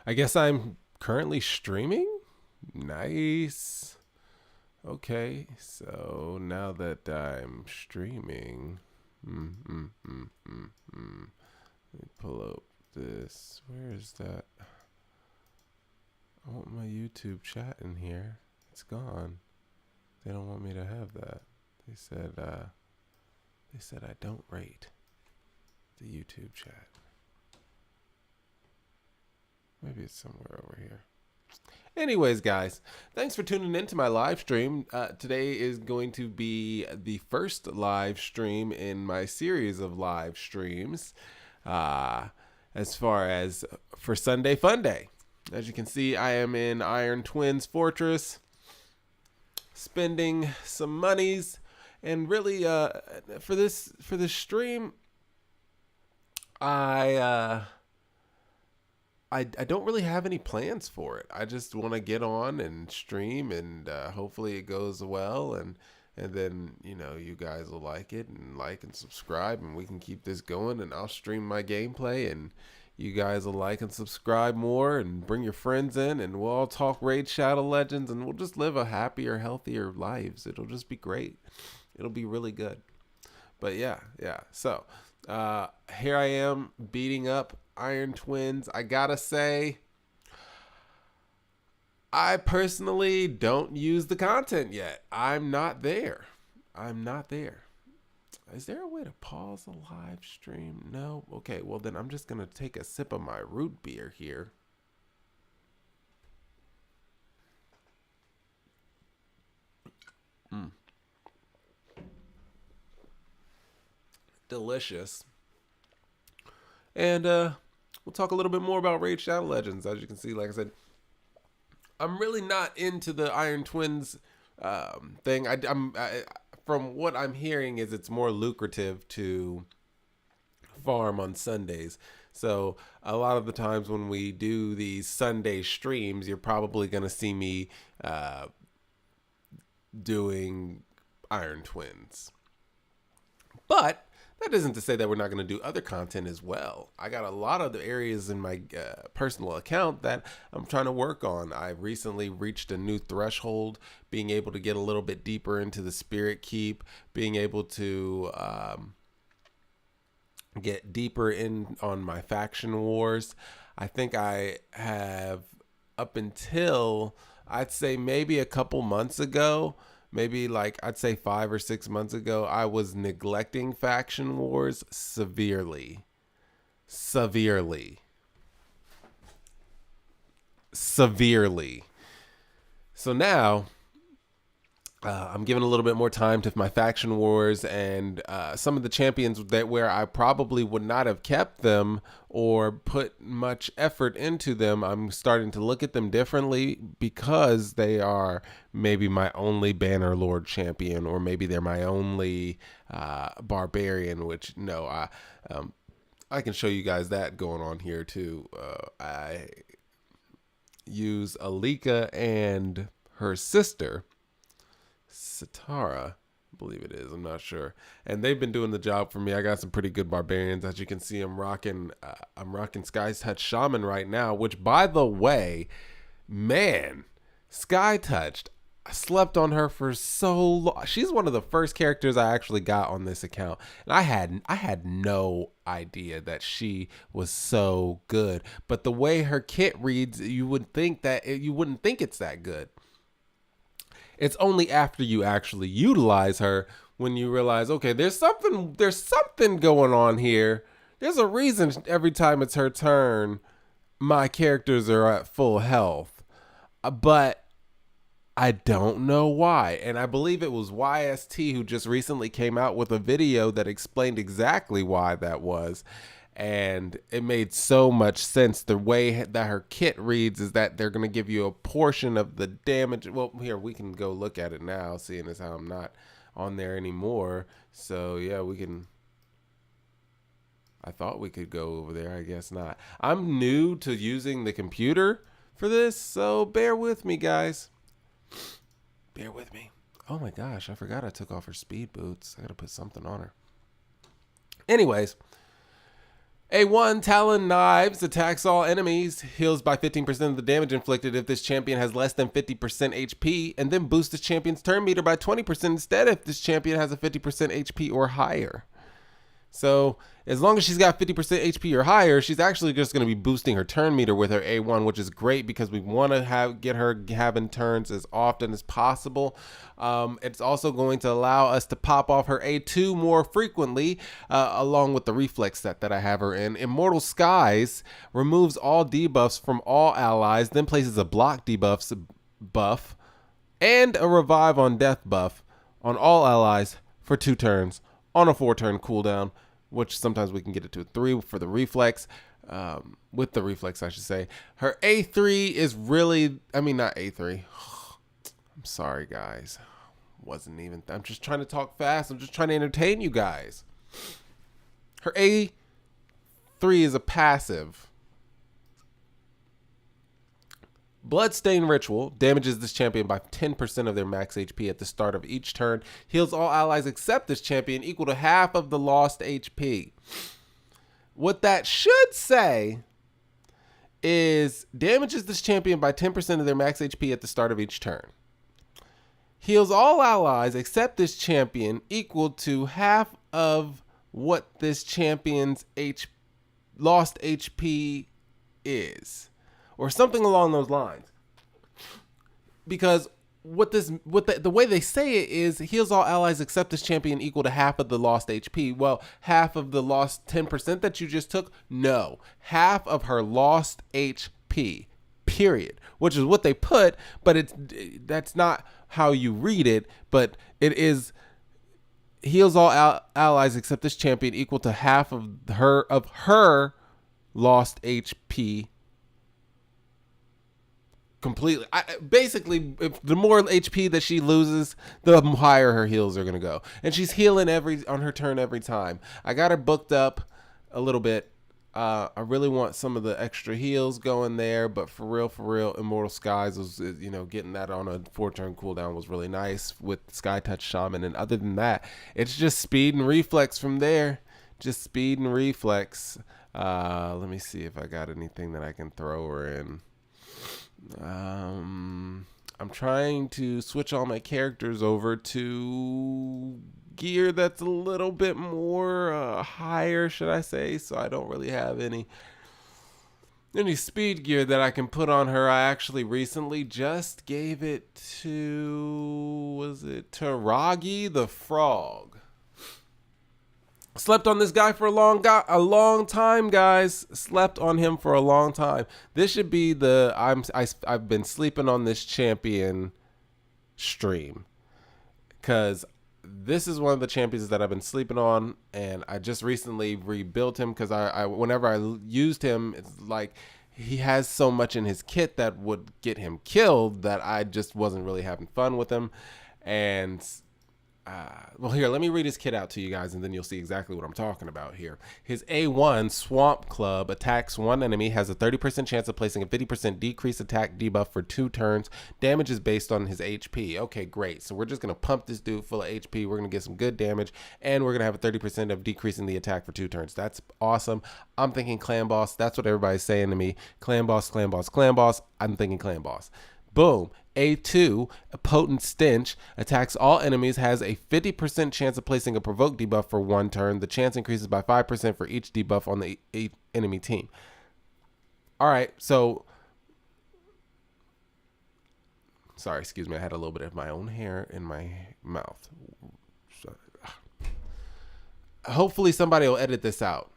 I guess I'm currently streaming. Nice. Okay, so now that I'm streaming, let me pull up this. Where is that? I want my YouTube chat in here. It's gone. They don't want me to have that. They said, uh, they said I don't rate the YouTube chat. Maybe it's somewhere over here. Anyways, guys, thanks for tuning in to my live stream. Today is going to be the first live stream in my series of live streams as far as for Sunday Fun Day. As you can see, I am in Iron Twins Fortress, spending some monies, and really for this stream, I I don't really have any plans for it. I just want to get on and stream, and hopefully it goes well, and then you guys will like it and subscribe, and we can keep this going. And I'll stream my gameplay, and you guys will like and subscribe more, and bring your friends in, and we'll all talk Raid Shadow Legends, and we'll just live a happier, healthier lives. It'll just be great. It'll be really good. But yeah. So here I am beating up Iron Twins. I gotta say, I personally don't use the content yet. I'm not there. Is there a way to pause a live stream? No? Okay, well then I'm just gonna take a sip of my root beer here. Delicious. And we'll talk a little bit more about Raid Shadow Legends. As you can see, like I said, I'm really not into the Iron Twins thing. From what I'm hearing, is it's more lucrative to farm on Sundays. So a lot of the times when we do these Sunday streams, you're probably going to see me doing Iron Twins. But that isn't to say that we're not going to do other content as well. I got a lot of the areas in my personal account that I'm trying to work on. I recently reached a new threshold, being able to get a little bit deeper into the Spirit Keep, being able to get deeper in on my faction wars. I think I have, up until I'd say maybe a couple months ago, maybe like I'd say 5 or 6 months ago, I was neglecting faction wars severely. Severely. So now I'm giving a little bit more time to my faction wars, and some of the champions that where I probably would not have kept them or put much effort into them. I'm starting to look at them differently because they are maybe my only Banner Lord champion, or maybe they're my only barbarian. Which no, I can show you guys that going on here too. I use Alika and her sister Satara, I believe it is. I'm not sure. And they've been doing the job for me. I got some pretty good barbarians. As you can see, I'm rocking Sky Touch Shaman right now, which, by the way, man, Sky Touched, I slept on her for so long. She's one of the first characters I actually got on this account, and I had no idea that she was so good. But the way her kit reads, you wouldn't think it's that good. It's only after you actually utilize her when you realize, okay, there's something going on here. There's a reason every time it's her turn, my characters are at full health. But I don't know why. And I believe it was YST who just recently came out with a video that explained exactly why that was. And it made so much sense. The way that her kit reads is that they're going to give you a portion of the damage. Well, here, we can go look at it now, seeing as how I'm not on there anymore. So, yeah, we can. I thought we could go over there. I guess not. I'm new to using the computer for this, so bear with me, guys. Bear with me. Oh, my gosh. I forgot I took off her speed boots. I got to put something on her. Anyways. A1 Talon Knives attacks all enemies, heals by 15% of the damage inflicted if this champion has less than 50% HP, and then boosts this champion's turn meter by 20% instead if this champion has a 50% HP or higher. So as long as she's got 50% HP or higher, she's actually just going to be boosting her turn meter with her A1, which is great because we want to get her having turns as often as possible. It's also going to allow us to pop off her A2 more frequently, along with the reflex set that I have her in. Immortal Skies removes all debuffs from all allies, then places a block debuffs buff and a revive on death buff on all allies for 2 turns on a 4-turn cooldown, which sometimes we can get it to a 3 for the reflex. With the reflex, I should say. Her A3 is really, not A3. I'm sorry, guys. I'm just trying to talk fast. I'm just trying to entertain you guys. Her A3 is a passive. Bloodstain Ritual damages this champion by 10% of their max HP at the start of each turn. Heals all allies except this champion equal to half of the lost HP. What that should say is damages this champion by 10% of their max HP at the start of each turn. Heals all allies except this champion equal to half of what this champion's lost HP is. Or something along those lines. Because the way they say it is heals all allies except this champion equal to half of the lost HP. Well, half of the lost 10% that you just took? No. Half of her lost HP. Period. Which is what they put, but that's not how you read it, but it is heals all allies except this champion equal to half of her lost HP completely. Basically, if the more HP that she loses, the higher her heals are going to go. And she's healing on her turn every time. I got her booked up a little bit. I really want some of the extra heals going there, but for real, Immortal Skies was, getting that on a 4-turn cooldown was really nice with Sky Touch Shaman. And other than that, it's just speed and reflex from there. Just speed and reflex. Let me see if I got anything that I can throw her in. I'm trying to switch all my characters over to gear that's a little bit more higher, should I say, so I don't really have any speed gear that I can put on her. I actually recently just gave it to Ragi the Frog. Slept on this guy for a long time, guys. Slept on him for a long time. This should be I've been sleeping on this champion stream, because this is one of the champions that I've been sleeping on, and I just recently rebuilt him because whenever I used him, it's like he has so much in his kit that would get him killed that I just wasn't really having fun with him. And well, here, let me read his kit out to you guys, and then you'll see exactly what I'm talking about here. His A1 Swamp Club attacks one enemy, has a 30% chance of placing a 50% decrease attack debuff for 2 turns. Damage is based on his HP. Okay, great. So we're just going to pump this dude full of HP. We're going to get some good damage, and we're going to have a 30% of decreasing the attack for 2 turns. That's awesome. I'm thinking Clan Boss. That's what everybody's saying to me. Clan Boss, Clan Boss, Clan Boss. I'm thinking Clan Boss. Boom. A2, a Potent Stench, attacks all enemies, has a 50% chance of placing a provoke debuff for 1 turn. The chance increases by 5% for each debuff on the enemy team. All right, so... Sorry, excuse me. I had a little bit of my own hair in my mouth. Hopefully somebody will edit this out.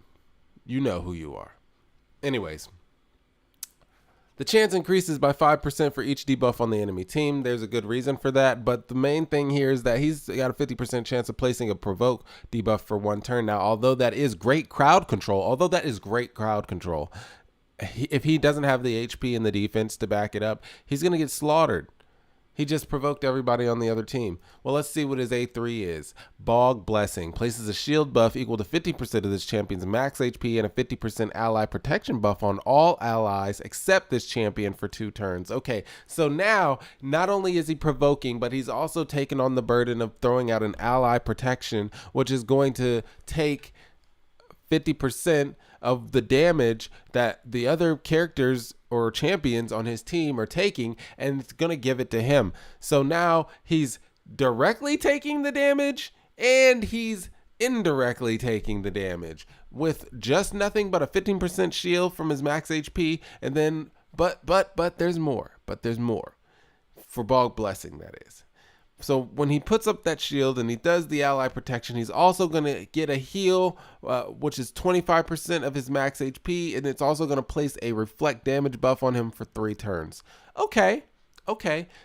You know who you are. Anyways... The chance increases by 5% for each debuff on the enemy team. There's a good reason for that, but the main thing here is that he's got a 50% chance of placing a provoke debuff for 1 turn. Now, although that is great crowd control, if he doesn't have the HP and the defense to back it up, he's going to get slaughtered. He just provoked everybody on the other team. Well, let's see what his A3 is. Bog Blessing places a shield buff equal to 50% of this champion's max HP and a 50% ally protection buff on all allies except this champion for 2 turns. Okay, so now not only is he provoking, but he's also taken on the burden of throwing out an ally protection, which is going to take 50% of the damage that the other characters or champions on his team are taking, and it's going to give it to him. So now he's directly taking the damage and he's indirectly taking the damage with just nothing but a 15% shield from his max HP. And then, but there's more. But there's more. For Bog Blessing, that is. So when he puts up that shield and he does the ally protection, he's also going to get a heal, which is 25% of his max HP, and it's also going to place a reflect damage buff on him for 3 turns. Okay,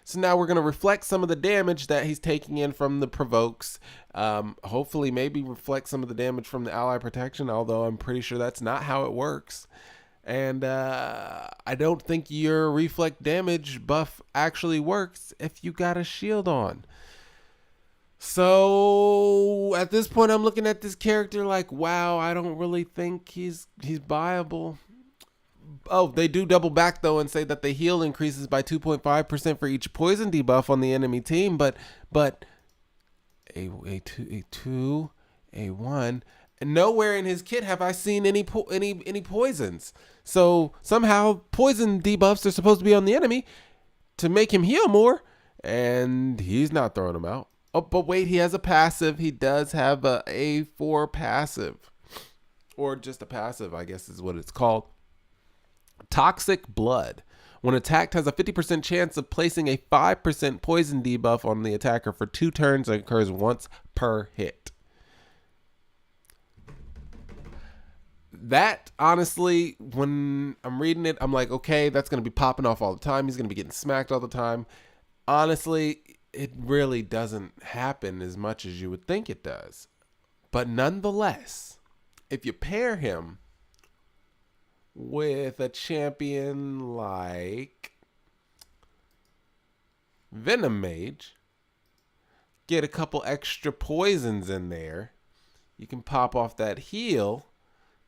so now we're going to reflect some of the damage that he's taking in from the provokes. Hopefully maybe reflect some of the damage from the ally protection, although I'm pretty sure that's not how it works. And I don't think your reflect damage buff actually works if you got a shield on. So at this point, I'm looking at this character like, wow, I don't really think he's viable. Oh, they do double back though and say that the heal increases by 2.5% for each poison debuff on the enemy team, but a2, a1. And nowhere in his kit have I seen any poisons. So somehow poison debuffs are supposed to be on the enemy to make him heal more, and he's not throwing them out. Oh, but wait, he has a passive. He does have a A4 passive, or just a passive, I guess is what it's called. Toxic Blood. When attacked, has a 50% chance of placing a 5% poison debuff on the attacker for 2 turns and occurs once per hit. That, honestly, when I'm reading it, I'm like, okay, that's going to be popping off all the time. He's going to be getting smacked all the time. Honestly, it really doesn't happen as much as you would think it does. But nonetheless, if you pair him with a champion like Venom Mage, get a couple extra poisons in there, you can pop off that heal,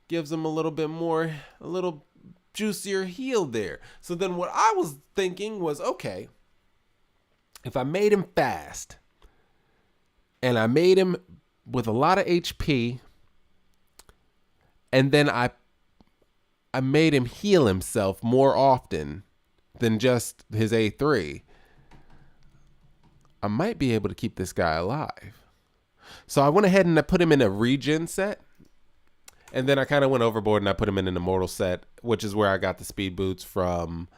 gives him a little juicier heal there. So then what I was thinking was, okay, if I made him fast and I made him with a lot of HP, and then I made him heal himself more often than just his A3, I might be able to keep this guy alive. So I went ahead and I put him in a regen set. And then I kind of went overboard and I put him in an immortal set, which is where I got the speed boots from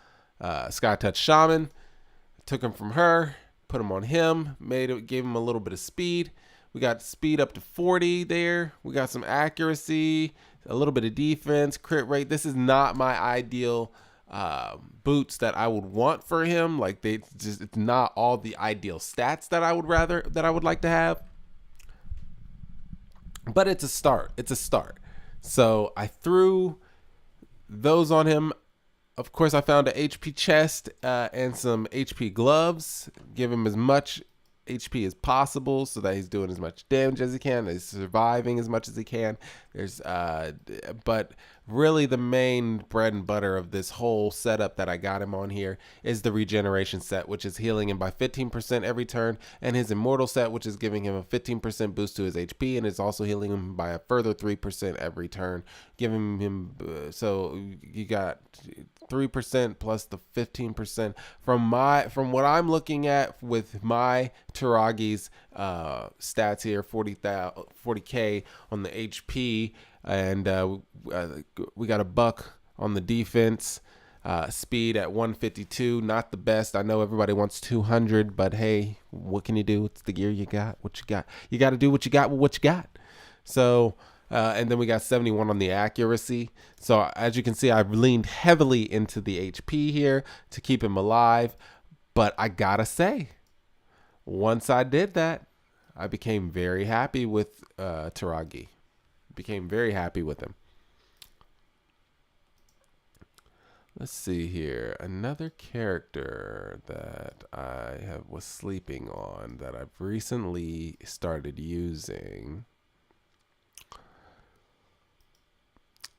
Sky Touch Shaman. Took him from her, put him on him, gave him a little bit of speed. We got speed up to 40 there. We got some accuracy, a little bit of defense, crit rate. This is not my ideal boots that I would want for him. Like it's not all the ideal stats that I would like to have. But it's a start. So I threw those on him. Of course, I found a HP chest and some HP gloves. Give him as much HP as possible so that he's doing as much damage as he can. He's surviving as much as he can. But really the main bread and butter of this whole setup that I got him on here is the regeneration set, which is healing him by 15% every turn, and his immortal set, which is giving him a 15% boost to his HP, and it's also healing him by a further 3% every turn, giving him so you got 3% plus the 15% from what I'm looking at with my Taragi's stats here, 40k on the HP, and we got a buck on the defense. Speed at 152, not the best. I know everybody wants 200, but hey, what can you do? It's the gear you got. What you got? You got to do what you got with what you got. So, and then we got 71 on the accuracy. So as you can see, I've leaned heavily into the HP here to keep him alive. But I gotta say, once I did that, I became very happy with Taragi. Became very happy with him. Let's see here. Another character that I was sleeping on that I've recently started using.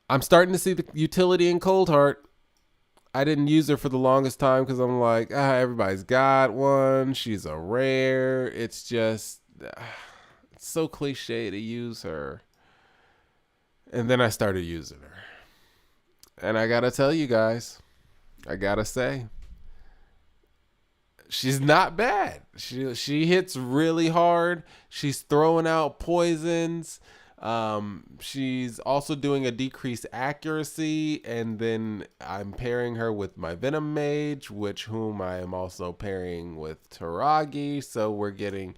I'm starting to see the utility in Coldheart. I didn't use her for the longest time because I'm like, everybody's got one. She's a rare. It's just, it's so cliche to use her. And then I started using her. And I gotta tell you guys, I gotta say, she's not bad. She hits really hard. She's throwing out poisons. She's also doing a decreased accuracy, and then I'm pairing her with my Venom Mage, whom I am also pairing with Taragi. So we're getting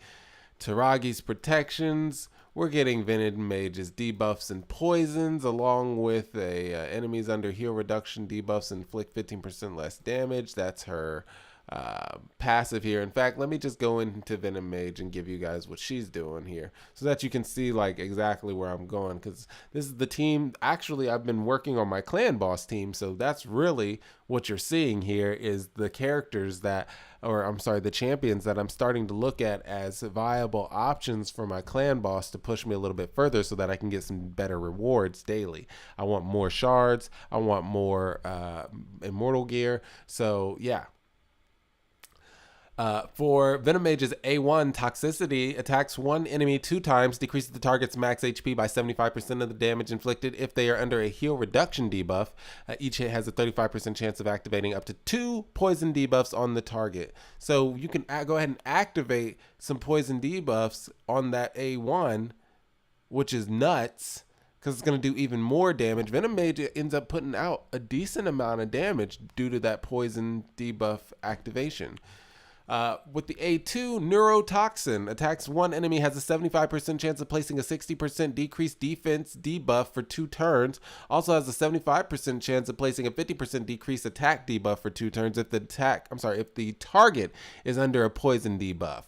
Taragi's protections. We're getting Venom Mage's debuffs and poisons, along with enemies under heal reduction debuffs inflict 15% less damage. That's her passive here. In fact, let me just go into Venom Mage and give you guys what she's doing here so that you can see like exactly where I'm going, because this is the team. Actually, I've been working on my clan boss team, so that's really what you're seeing here is the characters the champions that I'm starting to look at as viable options for my clan boss to push me a little bit further so that I can get some better rewards daily. I want more shards. I want more immortal gear. So yeah. For Venom Mage's A1, toxicity attacks one enemy 2 times, decreases the target's max HP by 75% of the damage inflicted. If they are under a heal reduction debuff, each hit has a 35% chance of activating up to 2 poison debuffs on the target. So you can go ahead and activate some poison debuffs on that A1, which is nuts, because it's going to do even more damage. Venom Mage ends up putting out a decent amount of damage due to that poison debuff activation. With the A2, Neurotoxin attacks one enemy, has a 75% chance of placing a 60% decreased defense debuff for 2 turns. Also has a 75% chance of placing a 50% decreased attack debuff for 2 turns if the target is under a poison debuff.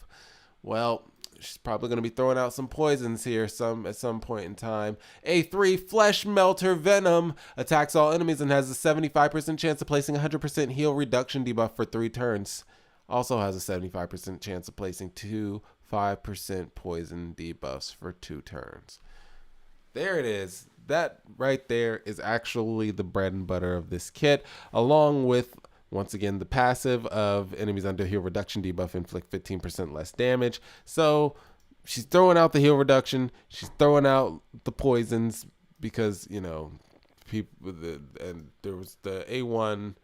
Well, she's probably going to be throwing out some poisons here at some point in time. A3, Flesh Melter Venom attacks all enemies and has a 75% chance of placing a 100% heal reduction debuff for 3 turns. Also has a 75% chance of placing 5% poison debuffs for 2 turns. There it is. That right there is actually the bread and butter of this kit, along with, once again, the passive of enemies under heal reduction debuff inflict 15% less damage. So she's throwing out the heal reduction. She's throwing out the poisons because, people, and there was the A1...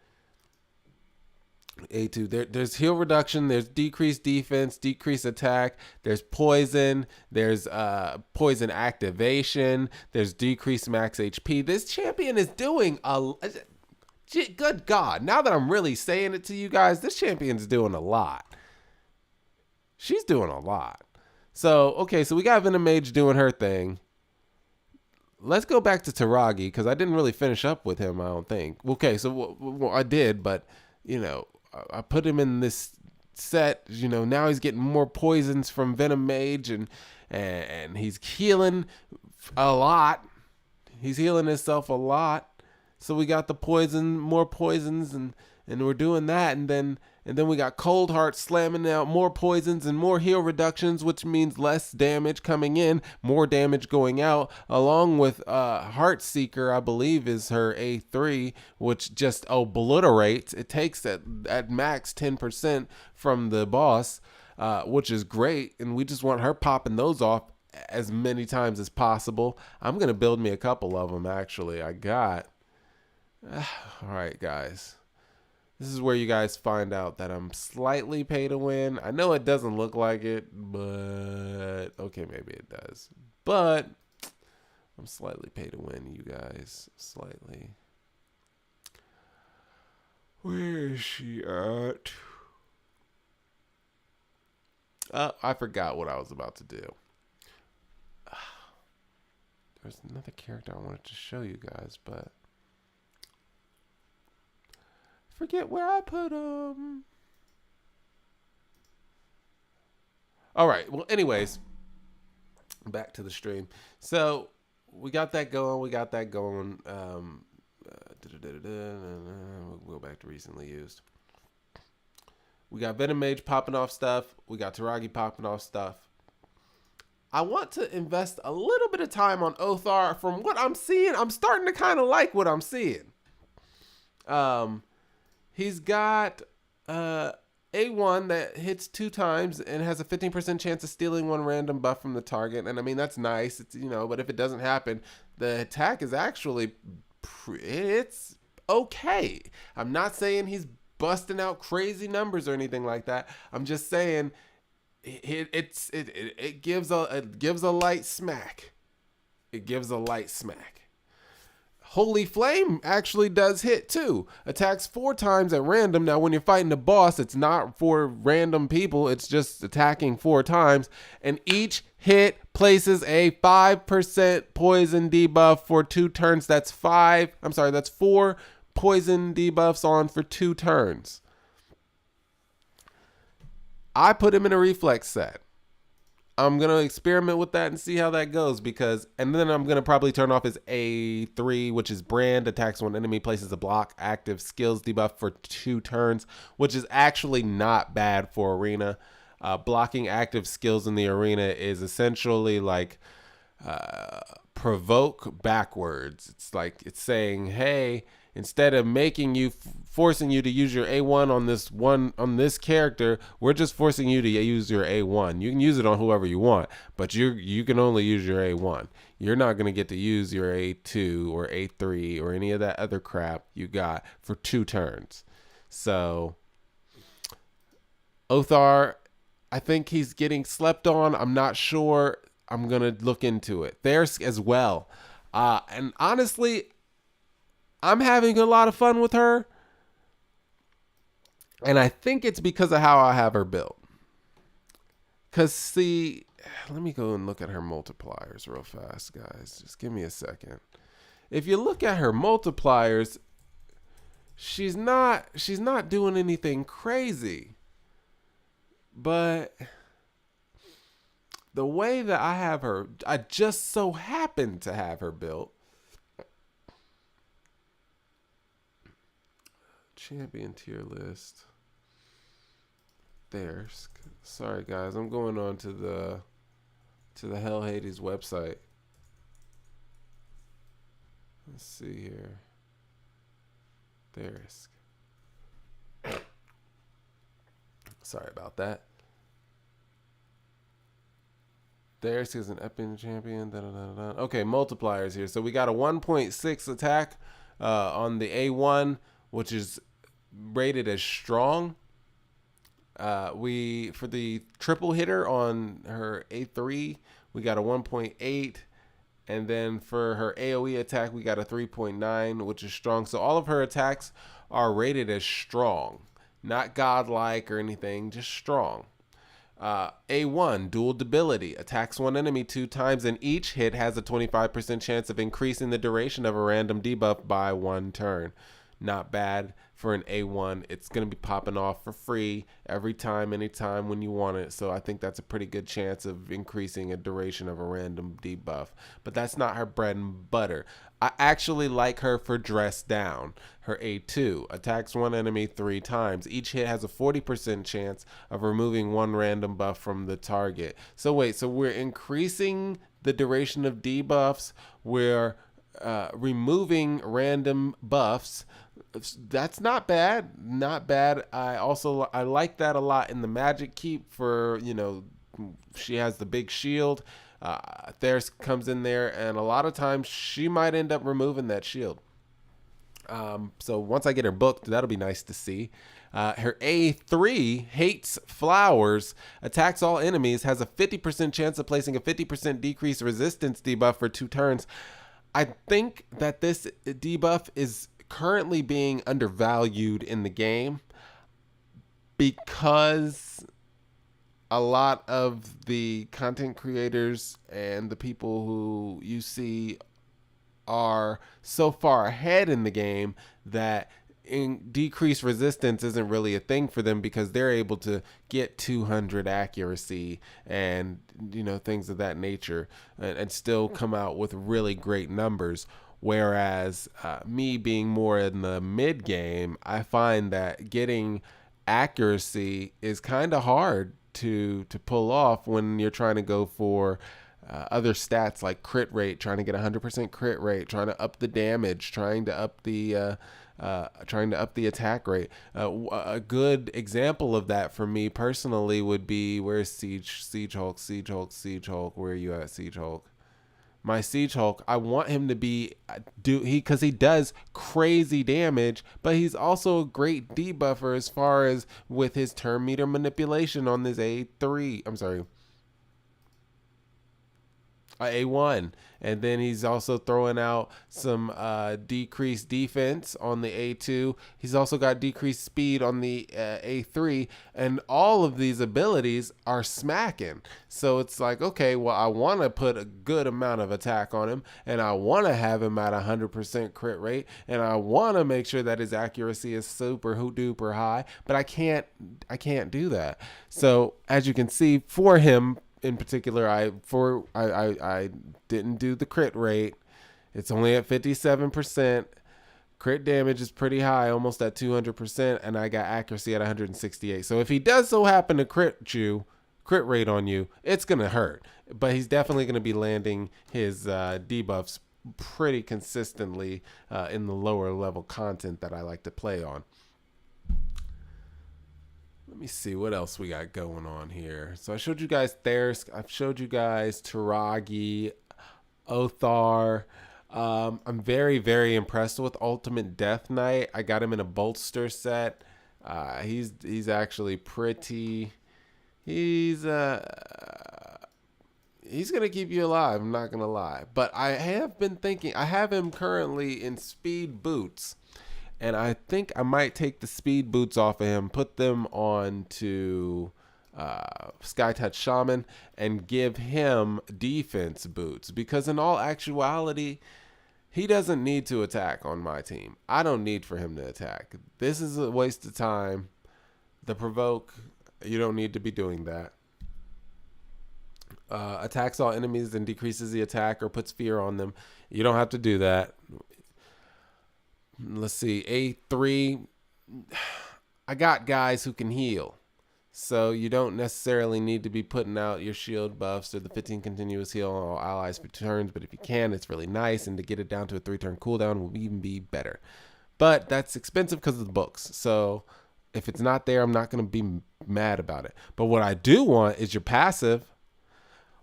A2, there's heal reduction, there's decreased defense, decreased attack, there's poison, there's poison activation, there's decreased max HP. This champion is doing good God, now that I'm really saying it to you guys, this champion's doing a lot. She's doing a lot. So, okay, so we got Venom Mage doing her thing. Let's go back to Taragi, because I didn't really finish up with him, I don't think. Okay, so I did, but, I put him in this set, now he's getting more poisons from Venom Mage, and he's healing a lot. He's healing himself a lot. So we got the poison, more poisons, and we're doing that, and then we got Cold Heart slamming out more poisons and more heal reductions, which means less damage coming in, more damage going out, along with Heartseeker, I believe is her A3, which just obliterates. It takes at max 10% from the boss, which is great, and we just want her popping those off as many times as possible. I'm going to build me a couple of them, actually. All right, guys. This is where you guys find out that I'm slightly pay to win. I know it doesn't look like it, but okay, maybe it does. But I'm slightly pay to win, you guys. Slightly. Where is she at? I forgot what I was about to do. There's another character I wanted to show you guys, but forget where I put them. All right. Well, anyways, back to the stream. So we got that going. We'll go back to recently used. We got Venom Mage popping off stuff. We got Taragi popping off stuff. I want to invest a little bit of time on Othar. From what I'm seeing, I'm starting to kind of like what I'm seeing. He's got A1 that hits 2 times and has a 15% chance of stealing 1 random buff from the target. And I mean, that's nice. It's, but if it doesn't happen, the attack is actually it's okay. I'm not saying he's busting out crazy numbers or anything like that. I'm just saying it gives a light smack. It gives a light smack. Holy Flame actually does hit too. Attacks 4 times at random. Now, when you're fighting a boss, it's not for random people. It's just attacking 4 times. And each hit places a 5% poison debuff for 2 turns. That's 4 poison debuffs on for 2 turns. I put him in a reflex set. I'm going to experiment with that and see how that goes and then I'm going to probably turn off his A3, which is brand, attacks when enemy places a block, active skills debuff for 2 turns, which is actually not bad for arena. Blocking active skills in the arena is essentially like provoke backwards. It's like it's saying, hey, instead of forcing you to use your A1 on this character, we're just forcing you to use your A1. You can use it on whoever you want, but you can only use your A1. You're not going to get to use your A2 or A3 or any of that other crap you got for 2 turns. So Othar, I think he's getting slept on. I'm not sure. I'm going to look into it. There's as well. And honestly, I'm having a lot of fun with her. And I think it's because of how I have her built. Because, see, let me go and look at her multipliers real fast, guys. Just give me a second. If you look at her multipliers, she's not doing anything crazy. But the way that I have her, I just so happen to have her built. Champion tier list. There's. Sorry guys, I'm going on to the Hell Hades website. Let's see here. There's. Sorry about that. There's is an Epic champion. Okay, multipliers here. So we got a 1.6 attack on the A1, which is rated as strong. For the triple hitter on her A3, we got a 1.8, and then for her AoE attack, we got a 3.9, which is strong. So all of her attacks are rated as strong, not godlike or anything, just strong. A1, dual debility, attacks one enemy 2 times, and each hit has a 25% chance of increasing the duration of a random debuff by 1 turn. Not bad for an A1. It's going to be popping off for free every time, anytime when you want it. So I think that's a pretty good chance of increasing a duration of a random debuff. But that's not her bread and butter. I actually like her for dress down. Her A2 attacks one enemy 3 times. Each hit has a 40% chance of removing 1 random buff from the target. So wait, so we're increasing the duration of debuffs. We're removing random buffs. That's not bad. Not bad. I like that a lot in the Magic Keep for, she has the big shield. There's comes in there, and a lot of times she might end up removing that shield. So once I get her booked, that'll be nice to see. Her A3, hates flowers, attacks all enemies, has a 50% chance of placing a 50% decreased resistance debuff for 2 turns. I think that this debuff is currently being undervalued in the game because a lot of the content creators and the people who you see are so far ahead in the game that decreased resistance isn't really a thing for them because they're able to get 200 accuracy and things of that nature and still come out with really great numbers. Whereas me being more in the mid game, I find that getting accuracy is kind of hard to pull off when you're trying to go for other stats like crit rate, trying to get 100% crit rate, trying to up the damage, trying to up the attack rate. A good example of that for me personally would be, where's Siege Hulk? Where are you at, Siege Hulk? my Siege Hulk, I want him to be because he does crazy damage, but he's also a great debuffer as far as with his turn meter manipulation on this A3. I'm sorry, A1, and then he's also throwing out some decreased defense on the A2. He's also got decreased speed on the A3, and all of these abilities are smacking. So it's like, okay, well, I want to put a good amount of attack on him, and I want to have him at 100% crit rate, and I want to make sure that his accuracy is super duper high, but I can't do that. So as you can see, for him in particular, I didn't do the crit rate. It's only at 57%. Crit damage is pretty high, almost at 200%, and I got accuracy at 168. So if he does so happen to crit rate on you, it's gonna hurt. But he's definitely gonna be landing his debuffs pretty consistently in the lower level content that I like to play on. Let me see what else we got going on here. So I showed you guys Therisk. I've showed you guys Taragi, Othar. I'm very, very impressed with Ultimate Death Knight. I got him in a bolster set. He's actually pretty. He's gonna keep you alive. I'm not gonna lie. But I have been thinking. I have him currently in speed boots. And I think I might take the speed boots off of him, put them on to Skytouch Shaman, and give him defense boots. Because in all actuality, he doesn't need to attack on my team. I don't need for him to attack. This is a waste of time. The provoke, you don't need to be doing that. Attacks all enemies and decreases the attack or puts fear on them. You don't have to do that. Let's see, A3, I got guys who can heal. So you don't necessarily need to be putting out your shield buffs or the 15 continuous heal on all allies for turns, but if you can, it's really nice, and to get it down to a 3-turn cooldown will even be better. But that's expensive because of the books. So if it's not there, I'm not going to be mad about it. But what I do want is your passive.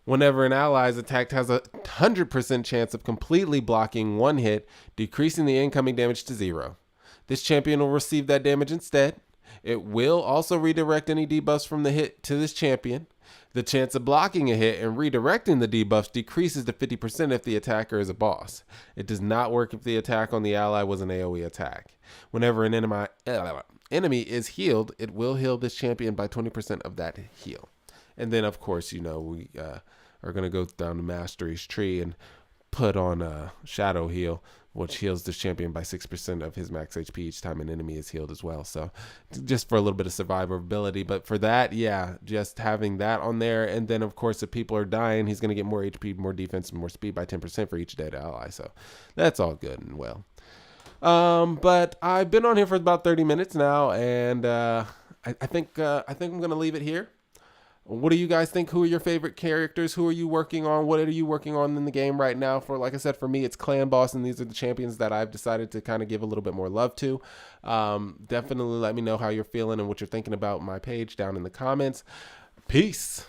Whenever an ally is attacked, has a 100% chance of completely blocking one hit, decreasing the incoming damage to 0. This champion will receive that damage instead. It will also redirect any debuffs from the hit to this champion. The chance of blocking a hit and redirecting the debuffs decreases to 50% if the attacker is a boss. It does not work if the attack on the ally was an AoE attack. Whenever an enemy is healed, it will heal this champion by 20% of that heal. And then, of course, we are going to go down to Mastery's tree and put on Shadow Heal, which heals this champion by 6% of his max HP each time an enemy is healed as well. So just for a little bit of survivability. But for that, yeah, just having that on there. And then, of course, if people are dying, he's going to get more HP, more defense, and more speed by 10% for each dead ally. So that's all good and well. But I've been on here for about 30 minutes now, and I think I'm going to leave it here. What do you guys think? Who are your favorite characters? Who are you working on? What are you working on in the game right now? Like I said, for me, it's Clan Boss, and these are the champions that I've decided to kind of give a little bit more love to. Definitely let me know how you're feeling and what you're thinking about my page down in the comments. Peace.